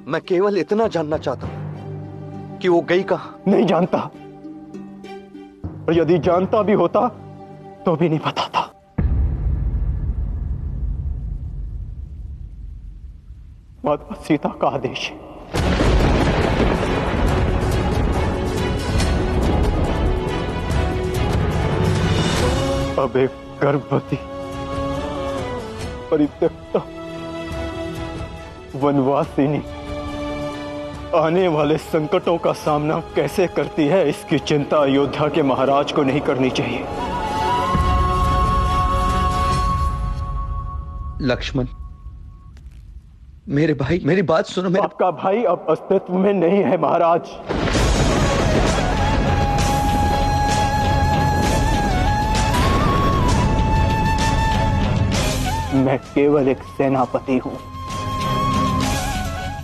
मैं केवल इतना जानना चाहता हूं कि वो गई कहां। नहीं जानता, और यदि जानता भी होता तो भी नहीं बताता। माता सीता का आदेश है। अब एक गर्भवती परित्यक्ता वनवासिनी आने वाले संकटों का सामना कैसे करती है, इसकी चिंता अयोध्या के महाराज को नहीं करनी चाहिए। लक्ष्मण, मेरे भाई, मेरी बात सुनो। आपका भाई अब अस्तित्व में नहीं है महाराज। मैं केवल एक सेनापति हूं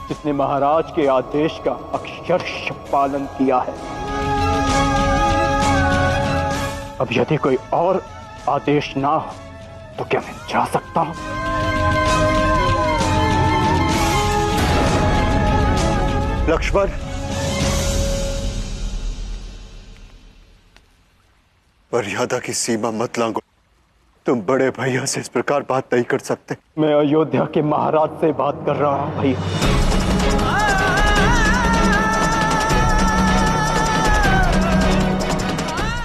जिसने महाराज के आदेश का अक्षरशः पालन किया है। अब यदि कोई और आदेश ना हो तो क्या मैं जा सकता हूं? लक्ष्मण, मर्यादा की सीमा मत लांघो। तुम बड़े भैया से इस प्रकार बात नहीं कर सकते। मैं अयोध्या के महाराज से बात कर रहा हूं भैया।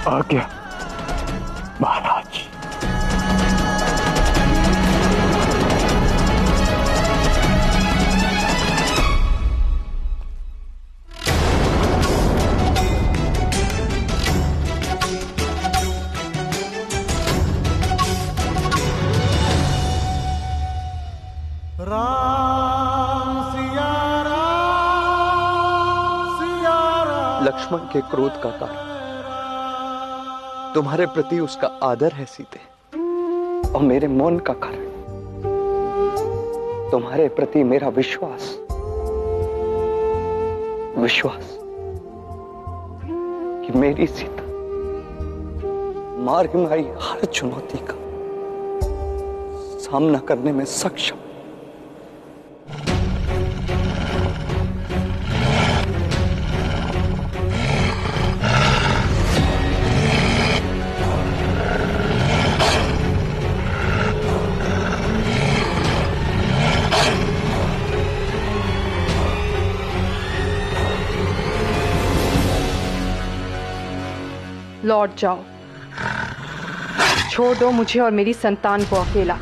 आज्ञा महाराज। लक्ष्मण के क्रोध का कारण तुम्हारे प्रति उसका आदर है सीते, और मेरे मौन का कारण तुम्हारे प्रति मेरा विश्वास कि मेरी सीता मार्ग में आई हर चुनौती का सामना करने में सक्षम। लौट जाओ, छोड़ दो मुझे और मेरी संतान को अकेला।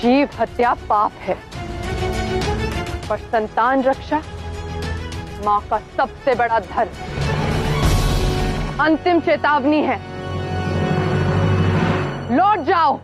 जीव हत्या पाप है, पर संतान रक्षा मां का सबसे बड़ा धर्म। अंतिम चेतावनी है, लौट जाओ।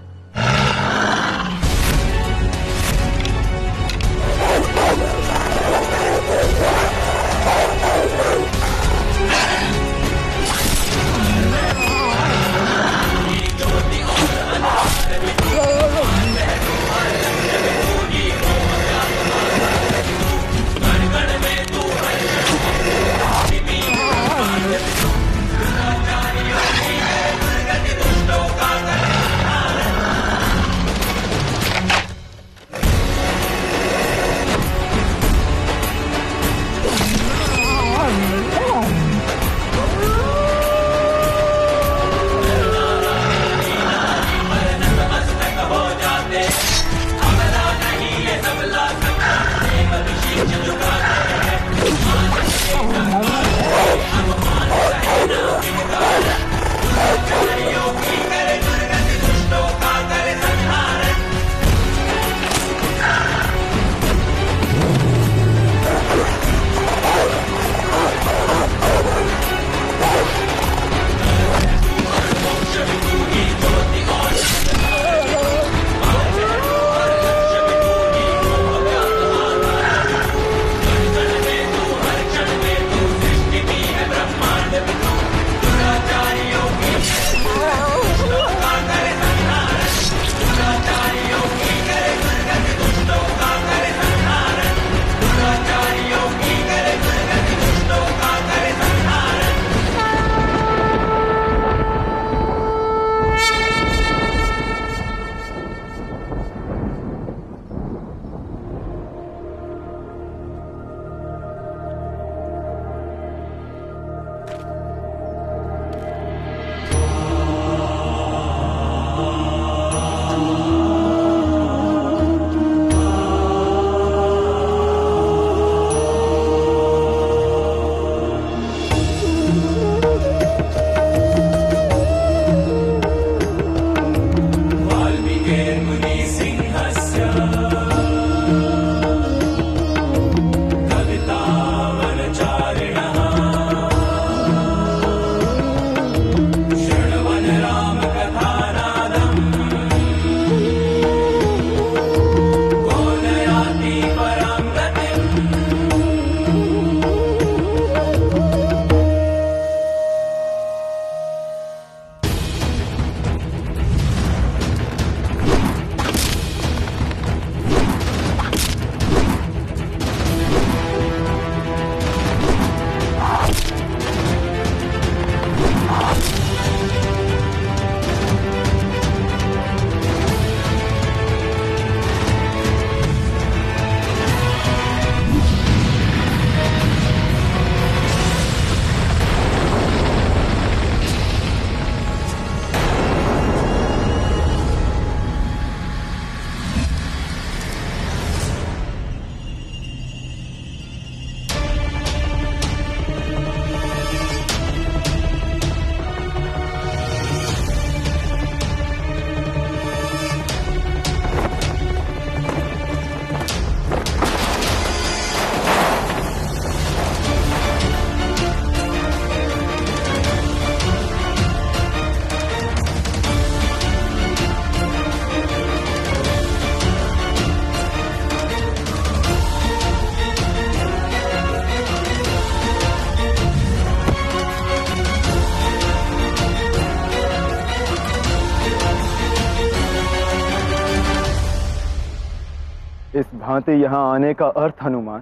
इस भांति यहां आने का अर्थ हनुमान?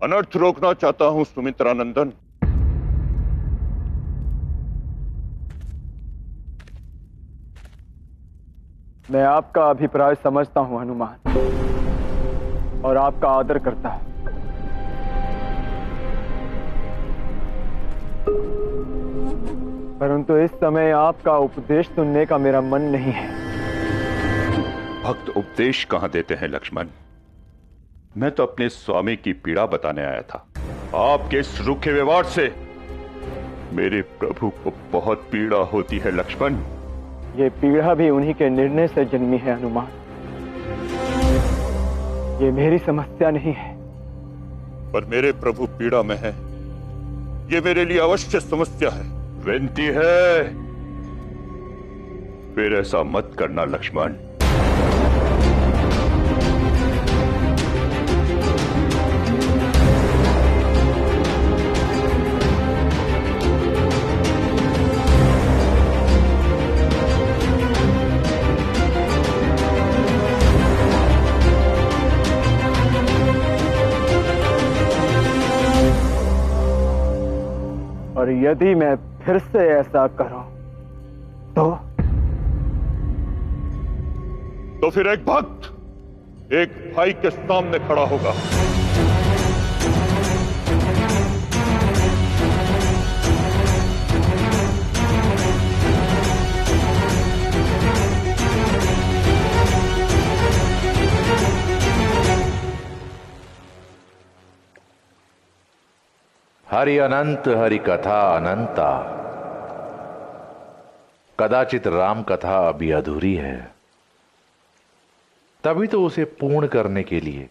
अनर्थ रोकना चाहता हूं सुमित्रानंदन। मैं आपका अभिप्राय समझता हूं हनुमान, और आपका आदर करता हूं। परंतु इस समय आपका उपदेश सुनने का मेरा मन नहीं है। भक्त उपदेश कहां देते हैं लक्ष्मण? मैं तो अपने स्वामी की पीड़ा बताने आया था। आपके इस रूखे व्यवहार से मेरे प्रभु को बहुत पीड़ा होती है लक्ष्मण। ये पीड़ा भी उन्हीं के निर्णय से जन्मी है हनुमान। ये मेरी समस्या नहीं है। पर मेरे प्रभु पीड़ा में है, ये मेरे लिए अवश्य समस्या है। विनती है, फिर ऐसा मत करना लक्ष्मण। और यदि मैं फिर से ऐसा करूं तो फिर एक भक्त एक भाई के सामने खड़ा होगा। हरि अनंत हरि कथा अनंता। कदाचित राम कथा अभी अधूरी है, तभी तो उसे पूर्ण करने के लिए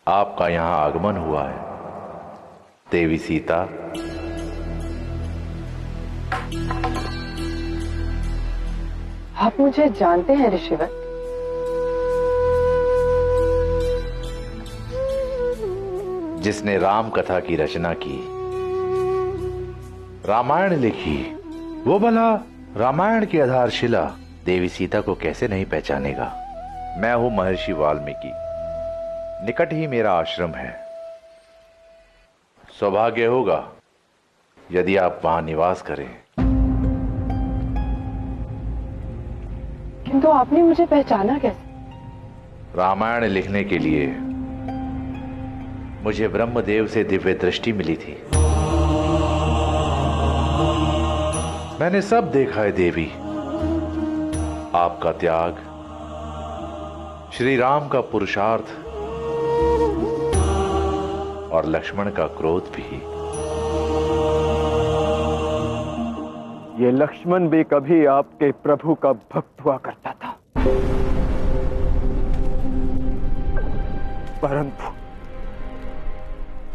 आपका यहां आगमन हुआ है। देवी सीता, आप मुझे जानते हैं ऋषिवर? जिसने राम कथा की रचना की, रामायण लिखी, वो भला रामायण की आधारशिला देवी सीता को कैसे नहीं पहचानेगा? मैं हूं महर्षि वाल्मीकि, निकट ही मेरा आश्रम है। सौभाग्य होगा यदि आप वहां निवास करें। किंतु आपने मुझे पहचाना कैसे? रामायण लिखने के लिए मुझे ब्रह्मदेव से दिव्य दृष्टि मिली थी। मैंने सब देखा है देवी, आपका त्याग, श्री राम का पुरुषार्थ और लक्ष्मण का क्रोध भी। ये लक्ष्मण भी कभी आपके प्रभु का भक्त हुआ करता था,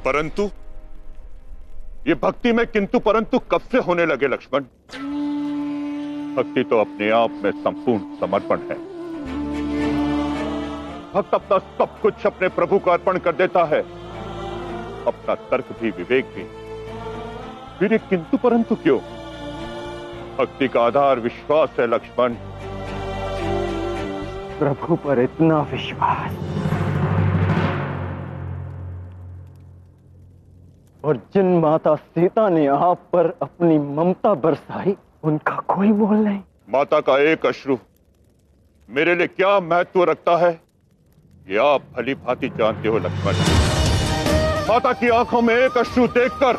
परंतु ये भक्ति में किंतु परंतु कब से होने लगे लक्ष्मण? भक्ति तो अपने आप में संपूर्ण समर्पण है। भक्त अपना सब कुछ अपने प्रभु को अर्पण कर देता है, अपना तर्क भी, विवेक भी। फिर ये किंतु परंतु क्यों? भक्ति का आधार विश्वास है लक्ष्मण। प्रभु पर इतना विश्वास, और जिन माता सीता ने आप पर अपनी ममता बरसाई, उनका कोई मोल नहीं। माता का एक अश्रु मेरे लिए क्या महत्व रखता है, ये आप भली भांति जानते हो लक्ष्मण। माता की आंखों में एक अश्रु देखकर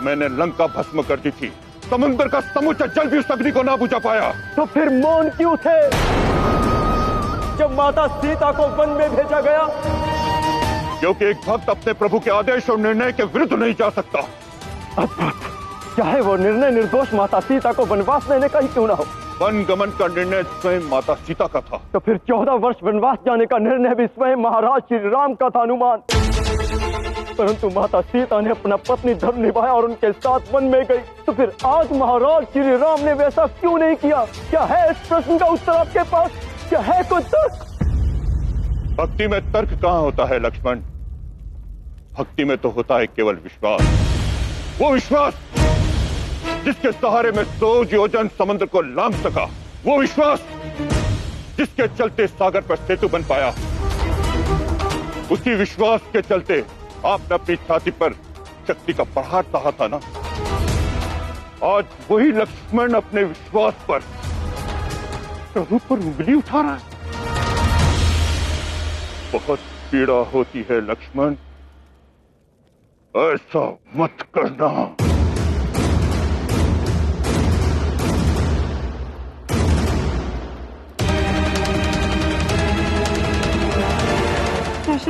मैंने लंका भस्म कर दी थी। समुद्र का समूचा जल भी उस अग्नि को ना बुझा पाया। तो फिर मौन क्यों थे जब माता सीता को वन में भेजा गया? क्योंकि एक भक्त अपने प्रभु के आदेश और निर्णय के विरुद्ध नहीं जा सकता। चाहे वो निर्णय निर्दोष माता सीता को वनवास देने का ही क्यों ना हो। वन गमन का निर्णय स्वयं माता सीता का था। तो फिर 14 वर्ष वनवास जाने का निर्णय भी स्वयं महाराज श्री राम का था हनुमान। परंतु माता सीता ने अपना पत्नी धर्म निभाया और उनके साथ वन में गई। तो फिर आज महाराज श्री राम ने वैसा क्यों नहीं किया? क्या है इस प्रश्न का उत्तर आपके पास? क्या है कोई तर्क? भक्ति में तर्क कहां होता है लक्ष्मण? भक्ति में तो होता है केवल विश्वास। वो विश्वास जिसके सहारे में 100 योजन समुद्र को लांघ सका। वो विश्वास जिसके चलते सागर पर सेतु बन पाया, उसी विश्वास के चलते आपने अपनी छाती पर शक्ति का प्रहार सहा था ना। आज वही लक्ष्मण अपने विश्वास पर प्रभु पर उंगली उठा रहा है। बहुत पीड़ा होती है लक्ष्मण, ऐसा मत करना।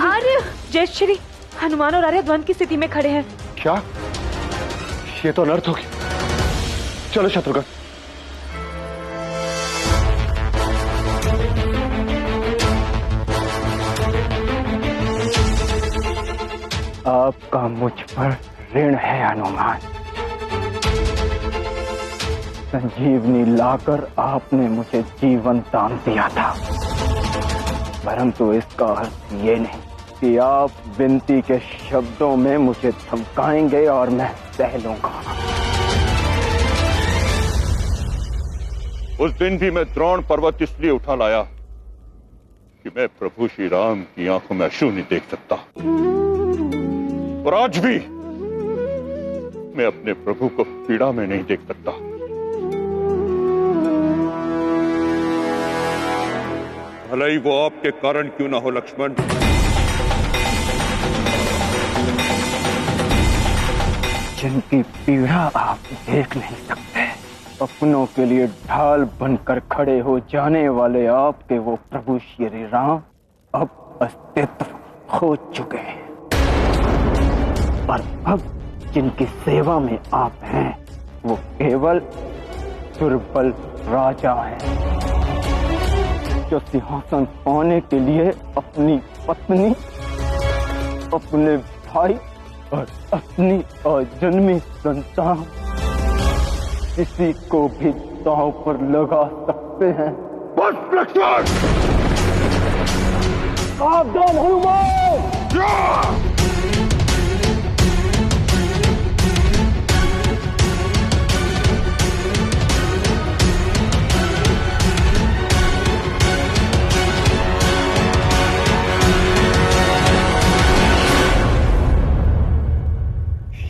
आर्य, जय श्री हनुमान और आर्य द्वंद की स्थिति में खड़े हैं। क्या? ये तो अनर्थ होगी। चलो शत्रुघ्न। आपका मुझ पर ऋण है हनुमान। संजीवनी लाकर आपने मुझे जीवन दान दिया था, परंतु इसका अर्थ ये नहीं कि आप विनती के शब्दों में मुझे धमकाएंगे और मैं सह लूंगा। उस दिन भी मैं द्रोण पर्वत इसलिए उठा लाया कि मैं प्रभु श्री राम की आंखों में अश्रु नहीं देख सकता, और आज भी मैं अपने प्रभु को पीड़ा में नहीं देख सकता। भले ही वो आपके कारण क्यों ना हो लक्ष्मण, जिनकी पीड़ा आप देख नहीं सकते, अपनों के लिए ढाल बनकर खड़े हो जाने वाले आपके वो प्रभु श्री राम अब अस्तित्व खो चुके हैं, और अब जिनकी सेवा में आप हैं वो केवल दुर्बल राजा हैं, जो सिंहासन पाने के लिए अपनी पत्नी, अपने भाई और अपनी अजन्मी संतान किसी को भी दांव पर लगा सकते हैं। बस लक्ष्मण! सावधान हनुमान!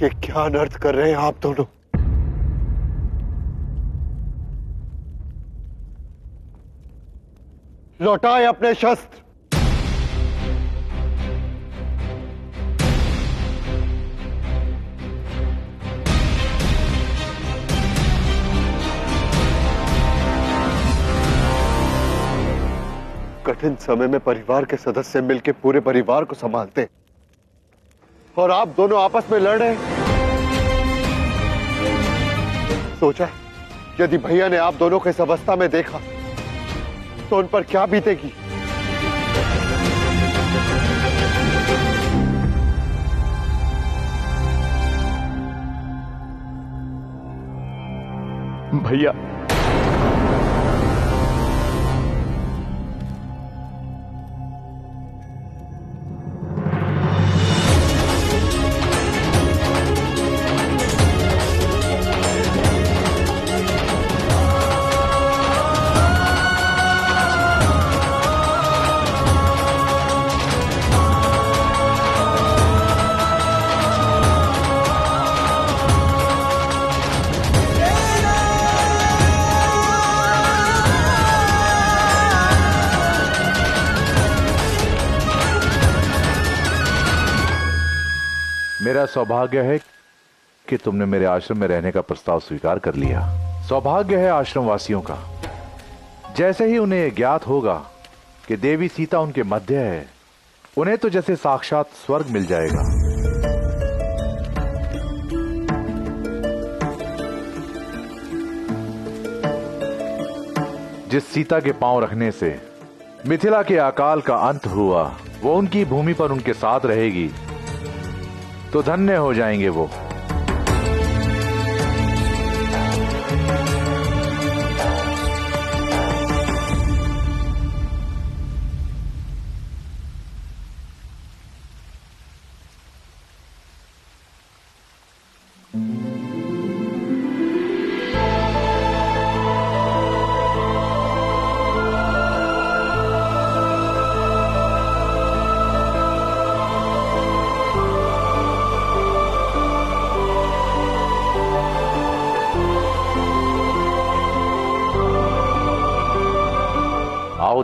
ये क्या अनर्थ कर रहे हैं आप दोनों? लौटाए अपने शस्त्र। कठिन समय में परिवार के सदस्य मिलकर पूरे परिवार को संभालते, और आप दोनों आपस में लड़ रहे। सोचा यदि भैया ने आप दोनों को इस अवस्था में देखा तो उन पर क्या बीतेगी। भैया, मेरा सौभाग्य है कि तुमने मेरे आश्रम में रहने का प्रस्ताव स्वीकार कर लिया। सौभाग्य है आश्रम वासियों का। जैसे ही उन्हें ज्ञात होगा कि देवी सीता उनके मध्य है, उन्हें तो जैसे साक्षात स्वर्ग मिल जाएगा। जिस सीता के पांव रखने से मिथिला के अकाल का अंत हुआ, वो उनकी भूमि पर उनके साथ रहेगी तो धन्य हो जाएंगे वो।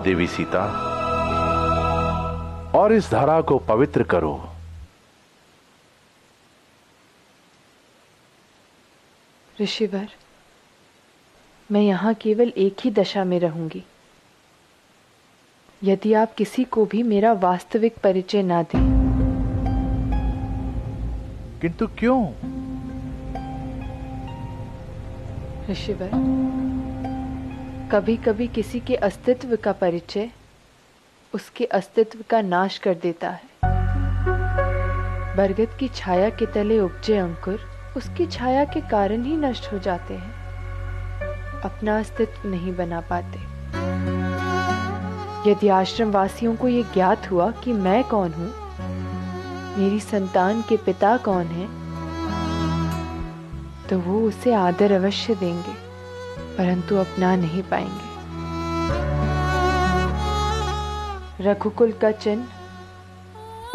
देवी सीता, और इस धरा को पवित्र करो। ऋषिवर, मैं यहाँ केवल एक ही दशा में रहूंगी, यदि आप किसी को भी मेरा वास्तविक परिचय ना दें। किंतु क्यों? ऋषिवर, कभी कभी किसी के अस्तित्व का परिचय उसके अस्तित्व का नाश कर देता है। बरगद की छाया के तले उपजे अंकुर उसकी छाया के कारण ही नष्ट हो जाते हैं, अपना अस्तित्व नहीं बना पाते। यदि आश्रम वासियों को ये ज्ञात हुआ कि मैं कौन हूं, मेरी संतान के पिता कौन हैं, तो वो उसे आदर अवश्य देंगे, परंतु अपना नहीं पाएंगे। रघुकुल का चिन्ह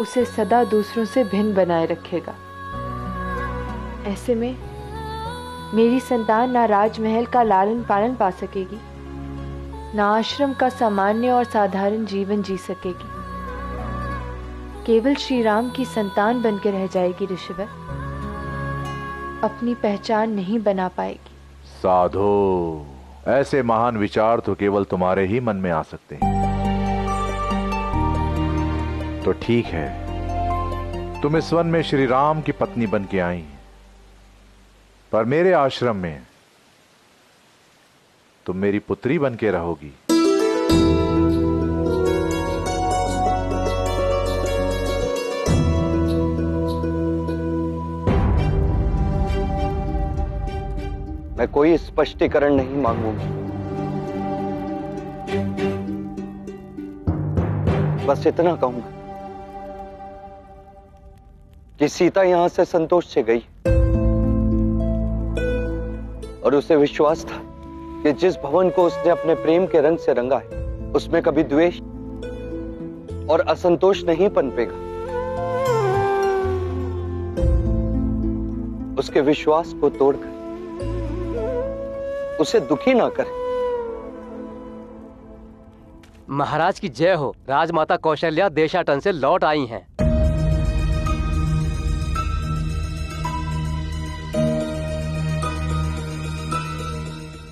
उसे सदा दूसरों से भिन्न बनाए रखेगा। ऐसे में मेरी संतान ना राजमहल का लालन पालन पा सकेगी, ना आश्रम का सामान्य और साधारण जीवन जी सकेगी, केवल श्री राम की संतान बनकर रह जाएगी। ऋषिवर, अपनी पहचान नहीं बना पाएगी। साधो, ऐसे महान विचार तो केवल तुम्हारे ही मन में आ सकते हैं। तो ठीक है, तुम इस वन में श्री राम की पत्नी बन के आई, पर मेरे आश्रम में तुम मेरी पुत्री बन के रहोगी। मैं कोई स्पष्टीकरण नहीं मांगूंगी, बस इतना कहूंगा कि सीता यहां से संतोष से गई और उसे विश्वास था कि जिस भवन को उसने अपने प्रेम के रंग से रंगा है, उसमें कभी द्वेष और असंतोष नहीं पनपेगा। उसके विश्वास को तोड़कर उसे दुखी ना करे। महाराज की जय हो। राजमाता कौशल्या देशाटन से लौट आई हैं।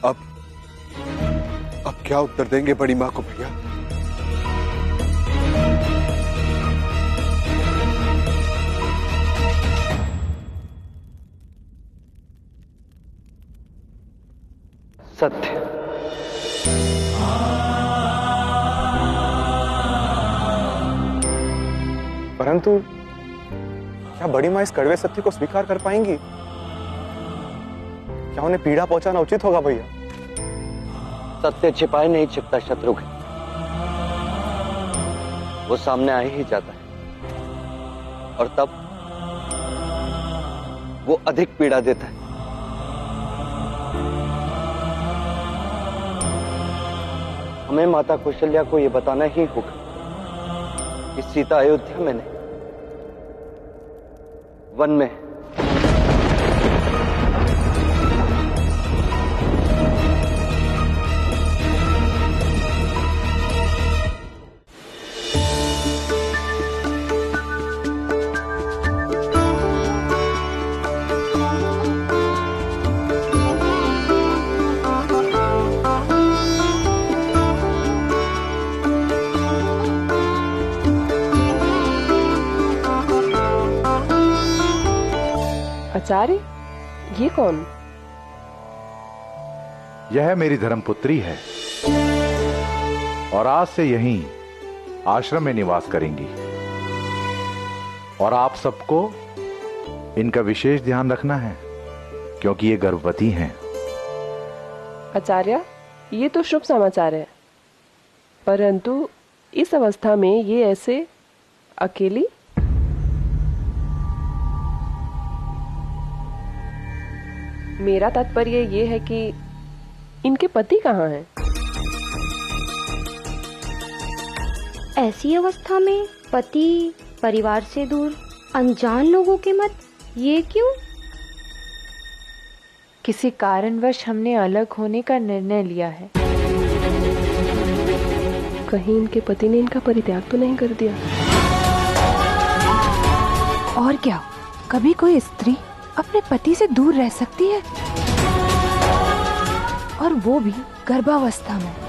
अब क्या उत्तर देंगे बड़ी माँ को भैया? सत्य। परंतु क्या बड़ी माँ इस कड़वे सत्य को स्वीकार कर पाएंगी? क्या उन्हें पीड़ा पहुंचाना उचित होगा भैया? सत्य छिपाए नहीं छिपता शत्रुघ्न, वो सामने आ ही जाता है और तब वो अधिक पीड़ा देता है। हमें माता कौशल्या को यह बताना ही होगा कि सीता अयोध्या में नहीं, वन में है। आचार्य, ये कौन? यह मेरी धर्मपुत्री है और आज से यहीं आश्रम में निवास करेंगी, और आप सबको इनका विशेष ध्यान रखना है क्योंकि ये गर्भवती हैं। आचार्य, ये तो शुभ समाचार है, परंतु इस अवस्था में ये ऐसे अकेली? मेरा तात्पर्य ये है कि इनके पति कहाँ हैं? ऐसी अवस्था में पति, परिवार से दूर, अनजान लोगों के मत, ये क्यों? किसी कारणवश हमने अलग होने का निर्णय लिया है। कहीं इनके पति ने इनका परित्याग तो नहीं कर दिया। और क्या कभी कोई स्त्री अपने पति से दूर रह सकती है, और वो भी गर्भावस्था में?